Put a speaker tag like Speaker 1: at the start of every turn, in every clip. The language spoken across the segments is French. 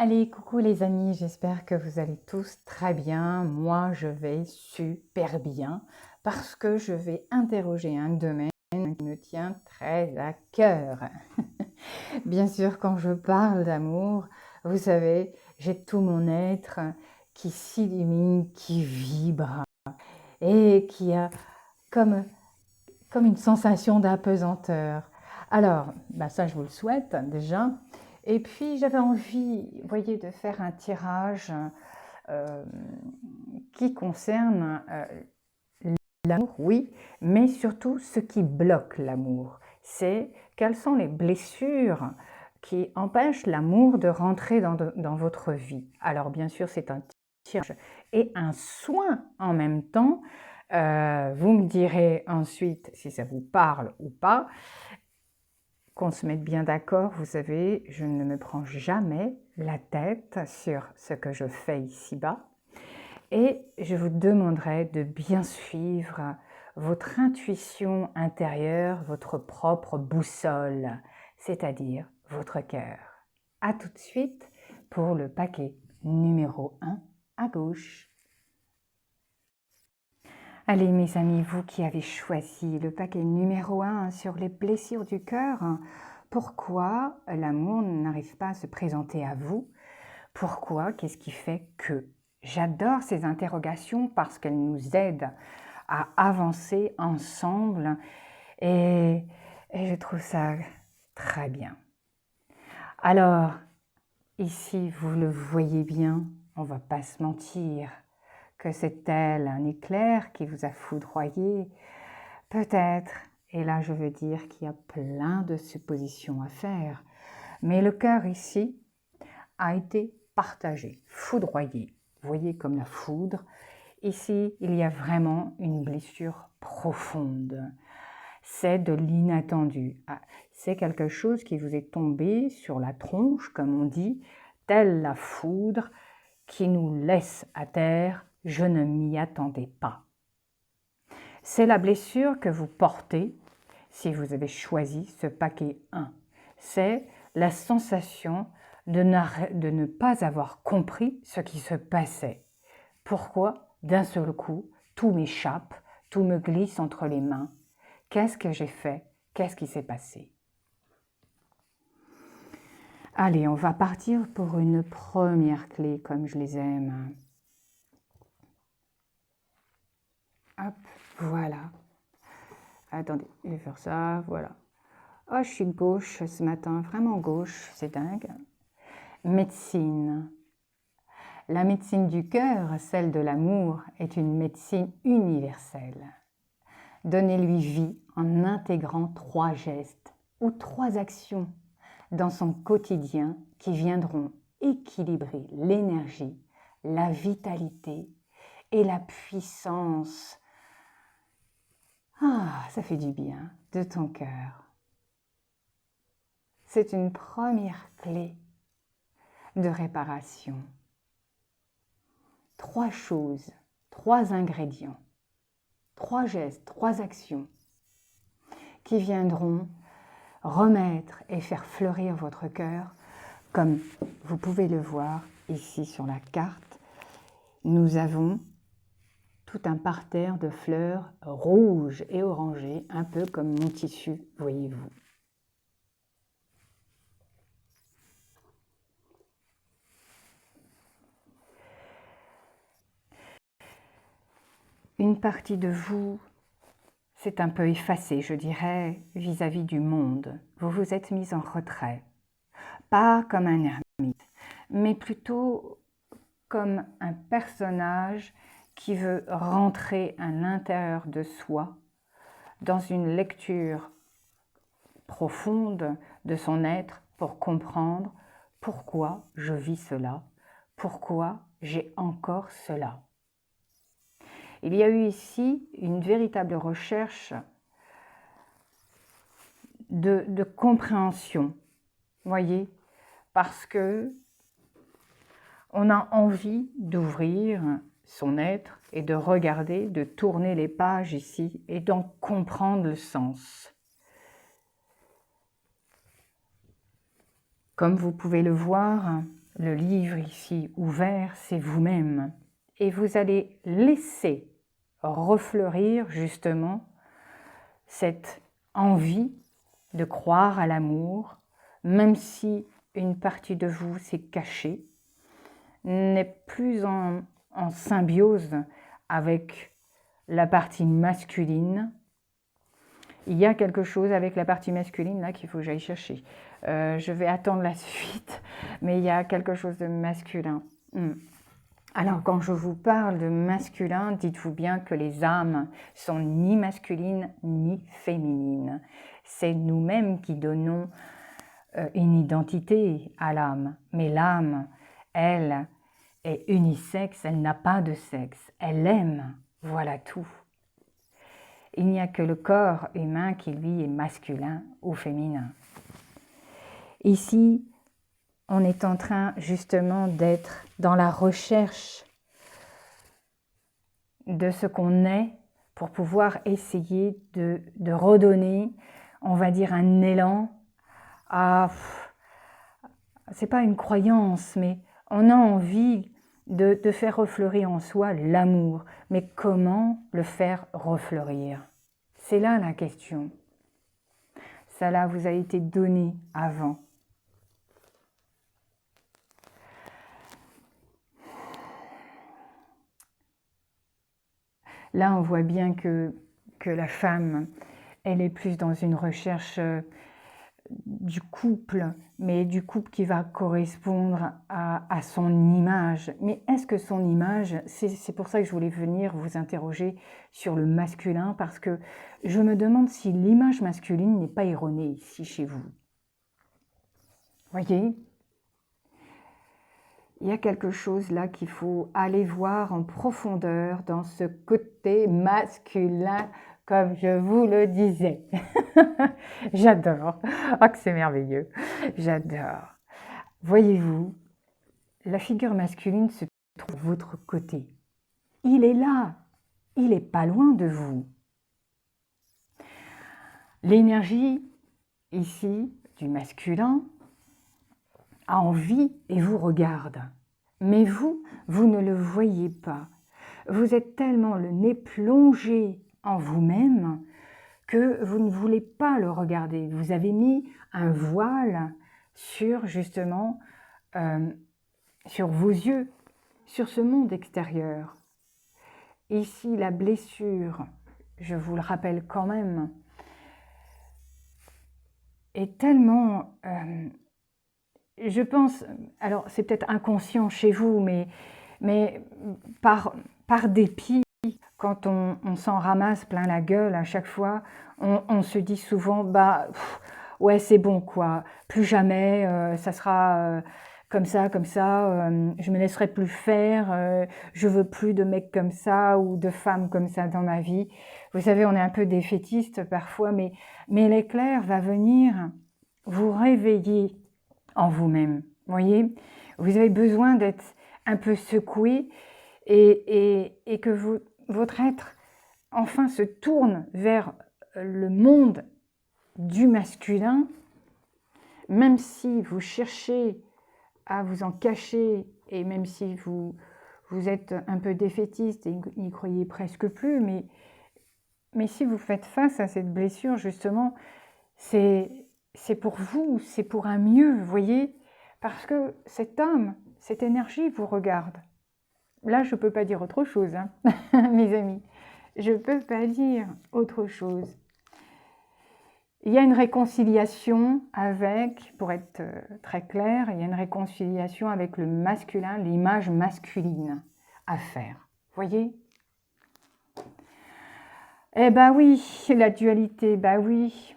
Speaker 1: Allez, coucou les amis, j'espère que vous allez tous très bien. Moi, je vais super bien parce que je vais interroger un domaine qui me tient très à cœur. Bien sûr, quand je parle d'amour, vous savez, j'ai tout mon être qui s'illumine, qui vibre et qui a comme une sensation d'apesanteur. Alors, ça, je vous le souhaite déjà. Et puis, j'avais envie, vous voyez, de faire un tirage euh, qui concerne l'amour, oui, mais surtout ce qui bloque l'amour. C'est quelles sont les blessures qui empêchent l'amour de rentrer dans votre vie. Alors, bien sûr, c'est un tirage et un soin en même temps. Vous me direz ensuite si ça vous parle ou pas. Qu'on se mette bien d'accord, vous savez, je ne me prends jamais la tête sur ce que je fais ici-bas. Et je vous demanderai de bien suivre votre intuition intérieure, votre propre boussole, c'est-à-dire votre cœur. A tout de suite pour le paquet numéro 1 à gauche. Allez mes amis, vous qui avez choisi le paquet numéro 1 sur les blessures du cœur, pourquoi l'amour n'arrive pas à se présenter à vous? Pourquoi? Qu'est-ce qui fait que? J'adore ces interrogations parce qu'elles nous aident à avancer ensemble et je trouve ça très bien. Alors, ici, vous le voyez bien, on ne va pas se mentir, que c'est tel un éclair qui vous a foudroyé, peut-être, et là je veux dire qu'il y a plein de suppositions à faire, mais le cœur ici a été partagé, foudroyé. Vous voyez comme la foudre. Ici, il y a vraiment une blessure profonde. C'est de l'inattendu. C'est quelque chose qui vous est tombé sur la tronche, comme on dit, telle la foudre qui nous laisse à terre. Je ne m'y attendais pas. C'est la blessure que vous portez si vous avez choisi ce paquet 1. C'est la sensation de ne pas avoir compris ce qui se passait. Pourquoi, d'un seul coup, tout m'échappe, tout me glisse entre les mains? Qu'est-ce que j'ai fait? Qu'est-ce qui s'est passé? Allez, on va partir pour une première clé, comme je les aime. Hop, voilà. Attendez, je vais faire ça, voilà. Oh, je suis gauche ce matin, vraiment gauche, c'est dingue. Médecine. La médecine du cœur, celle de l'amour, est une médecine universelle. Donnez-lui vie en intégrant 3 gestes ou 3 actions dans son quotidien qui viendront équilibrer l'énergie, la vitalité et la puissance. Ah, ça fait du bien de ton cœur. C'est une première clé de réparation. 3 choses, 3 ingrédients, 3 gestes, 3 actions qui viendront remettre et faire fleurir votre cœur. Comme vous pouvez le voir ici sur la carte, nous avons tout un parterre de fleurs rouges et orangées, un peu comme mon tissu, voyez-vous. Une partie de vous s'est un peu effacée, je dirais, vis-à-vis du monde. Vous vous êtes mis en retrait. Pas comme un ermite, mais plutôt comme un personnage qui veut rentrer à l'intérieur de soi dans une lecture profonde de son être pour comprendre pourquoi je vis cela, pourquoi j'ai encore cela. Il y a eu ici une véritable recherche de compréhension, voyez, parce que on a envie d'ouvrir son être et de regarder, de tourner les pages ici et d'en comprendre le sens. Comme vous pouvez le voir, le livre ici ouvert, c'est vous-même. Et vous allez laisser refleurir justement cette envie de croire à l'amour, même si une partie de vous s'est cachée, n'est plus en symbiose avec la partie masculine. Il y a quelque chose avec la partie masculine là qu'il faut que j'aille chercher. Je vais attendre la suite, mais il y a quelque chose de masculin. Alors, quand je vous parle de masculin, dites-vous bien que les âmes sont ni masculines ni féminines. C'est nous-mêmes qui donnons une identité à l'âme. Mais l'âme, elle, est unisexe, elle n'a pas de sexe. Elle aime, voilà tout. Il n'y a que le corps humain qui, lui, est masculin ou féminin. Ici, on est en train justement d'être dans la recherche de ce qu'on est pour pouvoir essayer de redonner, on va dire, un élan à... C'est pas une croyance, mais on a envie de faire refleurir en soi l'amour. Mais comment le faire refleurir? C'est là la question. Ça là vous a été donné avant. Là, on voit bien que la femme, elle est plus dans une recherche du couple, mais du couple qui va correspondre à son image. Mais est-ce que son image, c'est pour ça que je voulais venir vous interroger sur le masculin, parce que je me demande si l'image masculine n'est pas erronée ici chez vous. Voyez ? Il y a quelque chose là qu'il faut aller voir en profondeur dans ce côté masculin, comme je vous le disais. J'adore. Oh, que c'est merveilleux. J'adore. Voyez-vous, la figure masculine se trouve de votre côté. Il est là. Il n'est pas loin de vous. L'énergie, ici, du masculin, a envie et vous regarde. Mais vous, vous ne le voyez pas. Vous êtes tellement le nez plongé en vous-même que vous ne voulez pas le regarder. Vous avez mis un voile sur justement, sur vos yeux, sur ce monde extérieur. Ici, la blessure, je vous le rappelle quand même, est tellement... je pense, alors c'est peut-être inconscient chez vous, mais par dépit, quand on s'en ramasse plein la gueule à chaque fois, on se dit souvent, bah ouais c'est bon quoi, plus jamais, ça sera comme ça, je me laisserai plus faire, je veux plus de mecs comme ça ou de femmes comme ça dans ma vie. Vous savez, on est un peu défaitiste parfois, mais l'éclair va venir vous réveiller en vous-même. Voyez, vous avez besoin d'être un peu secoué et que votre être enfin se tourne vers le monde du masculin, même si vous cherchez à vous en cacher et même si vous êtes un peu défaitiste et n'y croyez presque plus, mais si vous faites face à cette blessure, justement, c'est pour vous, c'est pour un mieux, vous voyez, parce que cet homme, cette énergie vous regarde. Là, je ne peux pas dire autre chose, hein, mes amis. Je ne peux pas dire autre chose. Il y a une réconciliation avec, pour être très clair, il y a une réconciliation avec le masculin, l'image masculine à faire. Voyez ? Eh ben oui, la dualité, ben oui.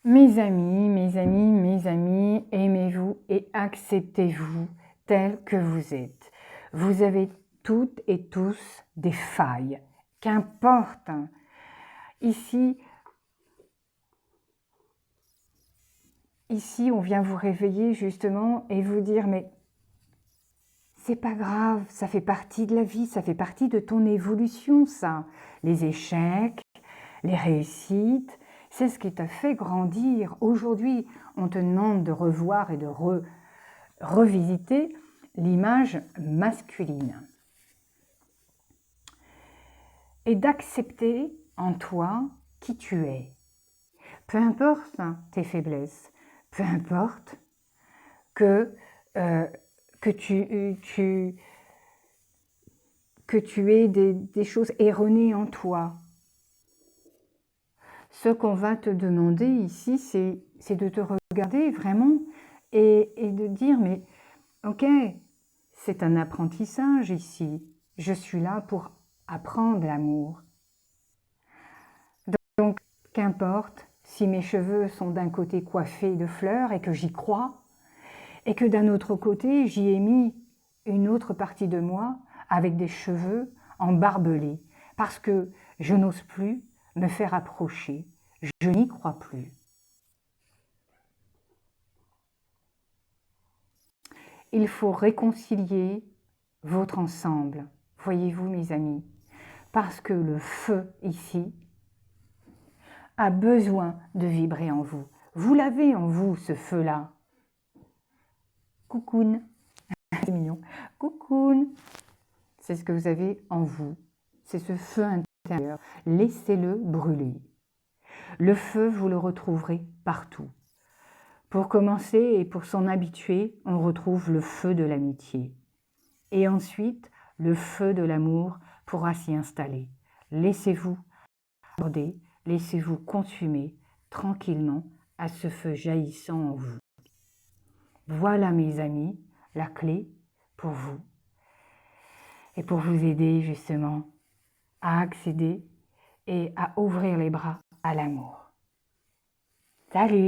Speaker 1: Mes amis, aimez-vous et acceptez-vous tel que vous êtes. Vous avez toutes et tous des failles, qu'importe. Ici, on vient vous réveiller justement et vous dire, mais c'est pas grave, ça fait partie de la vie, ça fait partie de ton évolution, ça. Les échecs, les réussites, C'est ce qui t'a fait grandir. Aujourd'hui, on te demande de revoir et de revisiter l'image masculine. Et d'accepter en toi qui tu es. Peu importe tes faiblesses, peu importe que tu aies des choses erronées en toi. Ce qu'on va te demander ici, c'est de te regarder vraiment et de dire, mais ok, c'est un apprentissage ici. Je suis là pour apprendre l'amour. Donc, qu'importe si mes cheveux sont d'un côté coiffés de fleurs et que j'y crois, et que d'un autre côté, j'y ai mis une autre partie de moi avec des cheveux embarbelés, parce que je n'ose plus me faire approcher, je n'y crois plus. Il faut réconcilier votre ensemble, voyez-vous mes amis, parce que le feu ici a besoin de vibrer en vous. Vous l'avez en vous, ce feu-là. Coucoune, c'est mignon. Coucoune, c'est ce que vous avez en vous. C'est ce feu intérieur. Laissez-le brûler. Le feu, vous le retrouverez partout. Pour commencer et pour s'en habituer, on retrouve le feu de l'amitié. Et ensuite, le feu de l'amour pourra s'y installer. Laissez-vous aborder, laissez-vous consumer tranquillement à ce feu jaillissant en vous. Voilà mes amis, la clé pour vous et pour vous aider justement à accéder et à ouvrir les bras à l'amour. Salut!